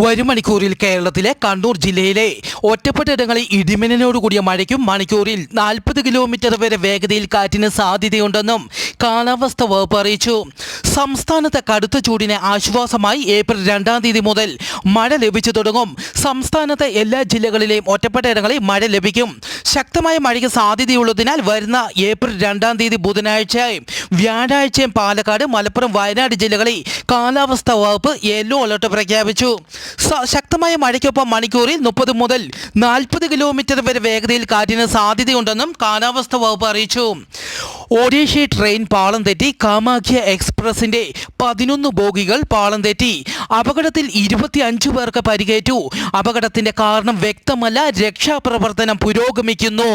വരും മണിക്കൂറിൽ കേരളത്തിലെ കണ്ണൂർ ജില്ലയിലെ ഒറ്റപ്പെട്ടയിടങ്ങളിൽ ഇടിമിന്നലോടുകൂടിയ മഴയ്ക്കും മണിക്കൂറിൽ 40 കിലോമീറ്റർ വരെ വേഗതയിൽ കാറ്റിന് സാധ്യതയുണ്ടെന്നും കാലാവസ്ഥാ വകുപ്പ് അറിയിച്ചു. സംസ്ഥാനത്തെ കടുത്ത ചൂടിന് ആശ്വാസമായി ഏപ്രിൽ 2-ാം തീയതി മുതൽ മഴ ലഭിച്ചു തുടങ്ങും. സംസ്ഥാനത്തെ എല്ലാ ജില്ലകളിലെയും ഒറ്റപ്പെട്ടയിടങ്ങളിൽ മഴ ലഭിക്കും. ശക്തമായ മഴയ്ക്ക് സാധ്യതയുള്ളതിനാൽ വരുന്ന ഏപ്രിൽ 2-ാം തീയതി ബുധനാഴ്ചയും വ്യാഴാഴ്ചയും പാലക്കാട്, മലപ്പുറം, വയനാട് ജില്ലകളിൽ കാലാവസ്ഥാ വകുപ്പ് യെല്ലോ അലർട്ട് പ്രഖ്യാപിച്ചു. ശക്തമായ മഴയ്ക്കൊപ്പം മണിക്കൂറിൽ 30 മുതൽ 40 കിലോമീറ്റർ വരെ വേഗതയിൽ കാറ്റിന് സാധ്യതയുണ്ടെന്നും കാലാവസ്ഥാ വകുപ്പ് അറിയിച്ചു. ഒഡീഷ ട്രെയിൻ പാളം തെറ്റി. കാമാഖ്യ എക്സ്പ്രസിന്റെ 11 ബോഗികൾ പാളം തെറ്റി. അപകടത്തിൽ 25 പേർക്ക് പരിക്കേറ്റു. അപകടത്തിന്റെ കാരണം വ്യക്തമല്ല. രക്ഷാപ്രവർത്തനം പുരോഗമിക്കുന്നു.